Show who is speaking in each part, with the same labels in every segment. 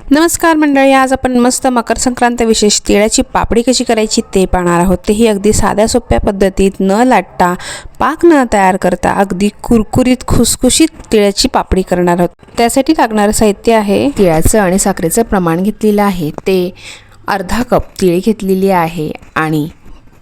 Speaker 1: नमस्कार मंडळी, आज आपण मस्त मकर संक्रांत विशेष तिळाची पापडी कशी करायची ते पाहणार आहोत। तेही अगदी साध्या सोप्या पद्धतीत, न लाटता, पाक न तयार करता अगदी कुरकुरीत खुसखुशीत तिळाची पापडी करणार आहोत। त्यासाठी लागणारे साहित्य आहे तिळाचं आणि साखरेचं प्रमाण घेतलेलं आहे ते अर्धा कप तीळ घेतलेली आहे आणि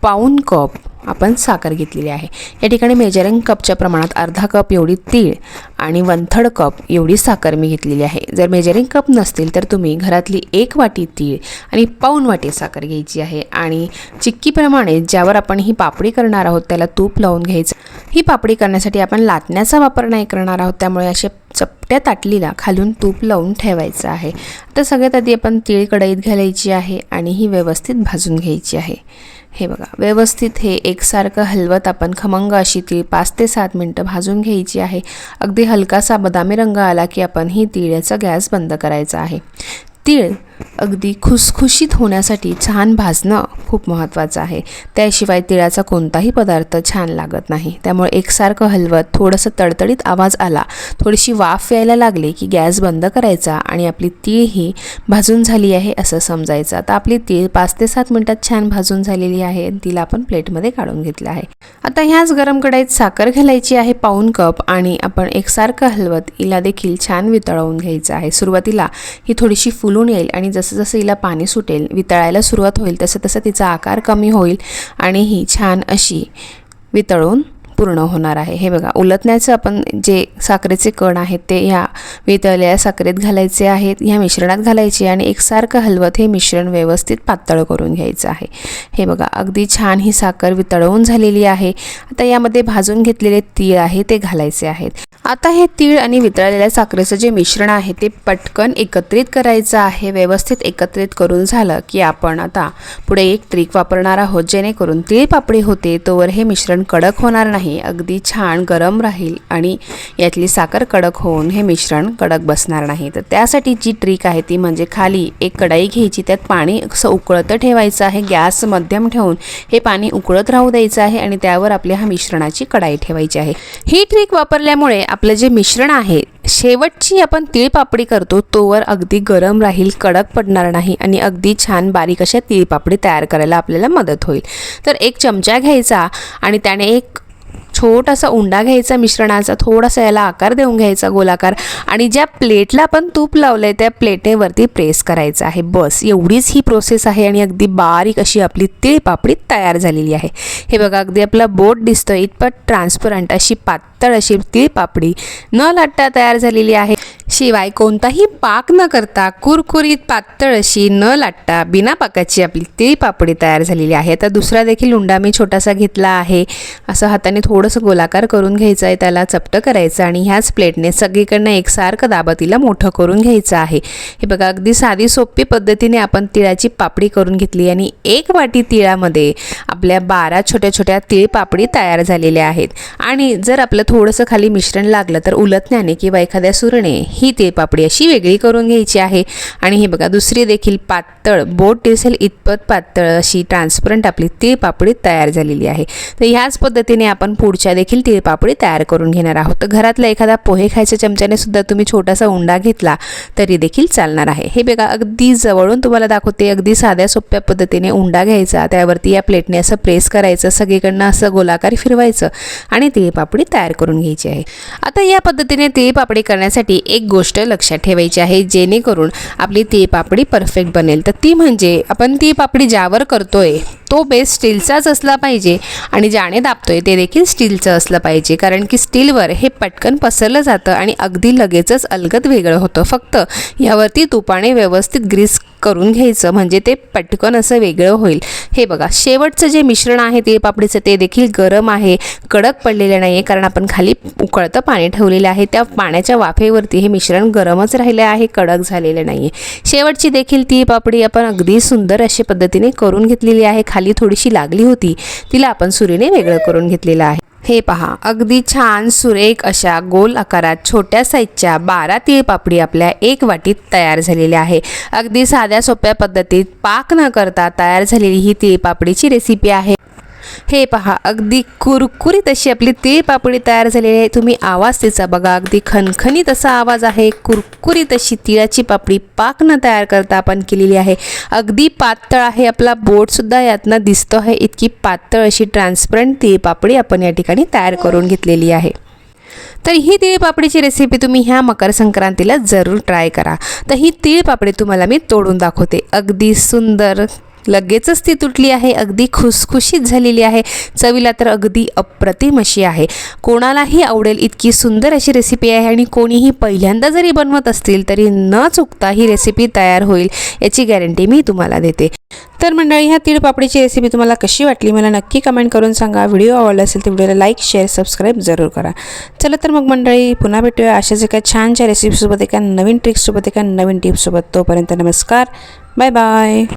Speaker 1: पाऊण कप आपण साखर घेतलेली आहे। या ठिकाणी मेजरिंग कपच्या प्रमाणात अर्धा कप एवढी तीळ आणि 1/3 कप एवढी साखर मी घेतलेली आहे। जर मेजरिंग कप नसतील तर तुम्ही घरातली 1 वाटी तीळ आणि पाऊण वाटी साखर घ्यायची आहे आणि चिक्कीप्रमाणे ज्यावर आपण ही पापडी करणार आहोत त्याला तूप लावून घ्यायचं। ही पापडी करण्यासाठी आपण लाटण्याचा वापर नाही करणार आहोत, त्यामुळे असे चपट्या ताटलीला खालून तूप लावून ठेवायचं आहे। तर सगळ्यात आधी आपण तीळ कढईत घालायची आहे आणि ही व्यवस्थित भाजून घ्यायची आहे। हे बघा, व्यवस्थित हे एकसारखं हलवत आपण खमंग अशी तीळ 5 ते 7 मिनिटं भाजून घ्यायची आहे। अगदी हलकासा बदामी रंग आला की आपण ही तिळाचा गॅस बंद करायचा आहे। तीळ अगदी खुसखुशीत होण्यासाठी छान भाजणं खूप महत्त्वाचं आहे, त्याशिवाय तिळाचा कोणताही पदार्थ छान लागत नाही। त्यामुळे एकसारखं हलवत थोडंसं तडतडीत आवाज आला, थोडीशी वाफ यायला लागली की गॅस बंद करायचा आणि आपली तीळ ही भाजून झाली आहे असं समजायचं। आता आपली तीळ 5 ते 7 मिनिटात छान भाजून झालेली आहे, तिला आपण प्लेटमध्ये काढून घेतलं आहे। आता ह्याच गरम कढईत साखर घालायची आहे पाऊण कप आणि आपण एकसारखं हलवत हिला देखील छान वितळवून घ्यायचं आहे। सुरुवातीला ही थोडीशी फुलून येईल आणि जसं जसं हिला पाणी सुटेल, वितळायला सुरुवात होईल, तसं तसं तिचा आकार कमी होईल आणि ही छान अशी वितळून पूर्ण होणार आहे। हे बघा, उलटण्याचं आपण जे साखरेचे कण आहेत ते ह्या वितळलेल्या साखरेत घालायचे आहेत, ह्या मिश्रणात घालायचे आणि एकसारखं हलवत हे मिश्रण व्यवस्थित पातळ करून घ्यायचं आहे। हे बघा, अगदी छान ही साखर वितळवून झालेली आहे। आता यामध्ये भाजून घेतलेले तीळ आहे ते घालायचे आहेत। आता हे तीळ आणि वितळलेल्या साखरेचं जे मिश्रण आहे ते पटकन एकत्रित करायचं आहे। व्यवस्थित एकत्रित करून झालं की आपण आता पुढे एक ट्रिक वापरणार आहोत, जेणेकरून तीळ पापडी होते तोवर हे मिश्रण कडक होणार नाही, अगदी छान गरम राहील आणि यातली साखर कडक होऊन हे मिश्रण कडक बसणार नाही। तर त्यासाठी जी ट्रिक आहे ती म्हणजे खाली एक कढई घ्यायची, त्यात पाणी असं उकळतं ठेवायचं आहे, गॅस मध्यम ठेवून हे पाणी उकळत राहू द्यायचं आहे आणि त्यावर आपल्या ह्या मिश्रणाची कढाई ठेवायची आहे। ही ट्रिक वापरल्यामुळे आपलं जे मिश्रण आहे शेवटची आपण तीळ पापडी करतो तोवर अगदी गरम राहील, कडक पडणार नाही आणि अगदी छान बारीक अशा तीळ पापडी तयार करायला आपल्याला मदत होईल। तर एक चमचा घ्यायचा आणि त्याने एक छोटासा उंडा घ्यायचा मिश्रणाचा, थोडासा याला आकार देऊन घ्यायचा गोलाकार आणि ज्या प्लेटला आपण तूप लावलंय त्या प्लेटेवरती प्रेस करायचं आहे। बस एवढीच ही प्रोसेस आहे आणि अगदी बारीक अशी आपली तीळ पापडी तयार झालेली आहे। हे बघा, अगदी आपला बोट दिसतोय इतपत ट्रान्सपरंट अशी पातळ अशी तीळ पापडी न लाटता तयार झालेली आहे। शिवाय कोणताही पाक न करता कुरकुरीत पातळ अशी न लाटता बिना पाकाची आपली तीळ पापडी तयार झालेली आहे। आता दुसरा देखील उंडा मी छोटासा घेतला आहे, असं हाताने थोडंसं गोलाकार करून घ्यायचं आहे, त्याला चपटं करायचं आणि ह्याच प्लेटने सगळीकडनं एकसारखं दाबत तिला मोठं करून घ्यायचं आहे। हे बघा, अगदी साधी सोपी पद्धतीने आपण तिळाची पापडी करून घेतली आणि 1 वाटी तिळामध्ये आपल्या 12 छोट्या छोट्या तीळ पापडी तयार झालेल्या आहेत। आणि जर आपलं थोडंसं खाली मिश्रण लागलं तर उलटण्याने किंवा एखाद्या सुरणे ही तीळ पापडी अशी वेगळी करून घ्यायची आहे। आणि हे बघा, दुसरी देखील पातळ बोट दिसेल इतपत पातळ अशी ट्रान्सपरंट आपली तीळ पापडी तयार झालेली आहे। तर ह्याच पद्धतीने आपण पुढच्या देखील तीळ पापडी तयार करून घेणार आहोत। तर घरातला एखादा पोहे खायच्या चमच्याने सुद्धा तुम्ही छोटासा उंडा घेतला तरी देखील चालणार आहे। हे बघा, अगदी जवळून तुम्हाला दाखवते, अगदी साध्या सोप्या पद्धतीने उंडा घ्यायचा, त्यावरती या प्लेटने असं प्रेस करायचं, सगळीकडनं असं गोलाकार फिरवायचं आणि तीळ पापडी तयार करून घ्यायची आहे। आता या पद्धतीने तीळ पापडी करण्यासाठी एक गोष्ट लक्षात ठेवायची आहे, जेणेकरून आपली तीळ पापडी परफेक्ट बनेल। तर ती म्हणजे आपण तीळ पापडी ज्यावर करतोय तो बेस स्टीलचाच असला पाहिजे आणि ज्याने दाबतोय ते देखील स्टीलचं असलं पाहिजे, कारण की स्टीलवर हे पटकन पसरलं जातं आणि अगदी लगेचच अलगद वेगळं होतं। फक्त यावरती तुपाने व्यवस्थित ग्रीस करून घ्यायचं, म्हणजे ते पटकन असं वेगळं होईल। हे बघा, शेवटचं जे मिश्रण आहे तीळ पापडीचं ते देखील गरम आहे, कडक पडलेलं नाही आहे, कारण आपण खाली उकळतं पाणी ठेवलेलं आहे, त्या पाण्याच्या वाफेवरती हे मिश्रण गरमच राहिलं आहे, कडक झालेलं नाही आहे। शेवटची देखील तीळ पापडी आपण अगदी सुंदर अशा पद्धतीने करून घेतलेली आहे। खाली थोडीशी लागली होती, तिला आपण सुरीने वेगळं करून घेतलेलं आहे। हे पहा, अगदी छान सुरेख अशा गोल आकारात छोट्या साईजच्या 12 तीळ पापडी आपल्या 1 वाटीत तयार झालेल्या आहे। अगदी साध्या सोप्या पद्धतीत पाक न करता तयार झालेली ही तीळ पापडीची रेसिपी आहे। हे पहा, अगदी कुरकुरीत अशी आपली तिळपापडी तयार झालेली आहे. तुम्ही आवाज तिचा बघा, अगदी खणखणीत असा आवाज आहे. कुरकुरीत अशी तिळाची पापडी पाकनं तयार करता आपण केलेली आहे. अगदी पातळ आहे, आपला बोटसुद्धा यातनं दिसतो आहे. इतकी पातळ अशी ट्रान्सपरंट तिळपापडी आपण या ठिकाणी तयार करून घेतलेली आहे. तर ही तिळपापडीची रेसिपी तुम्ही ह्या मकर संक्रांतीला जरूर ट्राय करा. तर ही तिळपापडी तुम्हाला मी तोडून दाखवते. अगदी सुंदर, लगेचच ती तुटली आहे, अगदी खुसखुशीत झालेली आहे. चवीला तर अगदी अप्रतिम अशी आहे. कोणालाही आवडेल इतकी सुंदर अशी रेसिपी आहे आणि कोणीही पहिल्यांदा जरी बनवत असतील तरी न चुकता ही रेसिपी तयार होईल याची गॅरंटी मी तुम्हाला देते. तर मंडळी, ह्या तिळपापडीची रेसिपी तुम्हाला कशी वाटली मला नक्की कमेंट करून सांगा. व्हिडिओ आवडला असेल तर व्हिडिओला लाईक, शेअर, सबस्क्राईब जरूर करा. चला तर मग मंडळी, पुन्हा भेटूया अशाच एका छानशा रेसिपीसोबत, एका नवीन ट्रिक्ससोबत, एका नवीन टिप्ससोबत. तोपर्यंत नमस्कार, बाय बाय.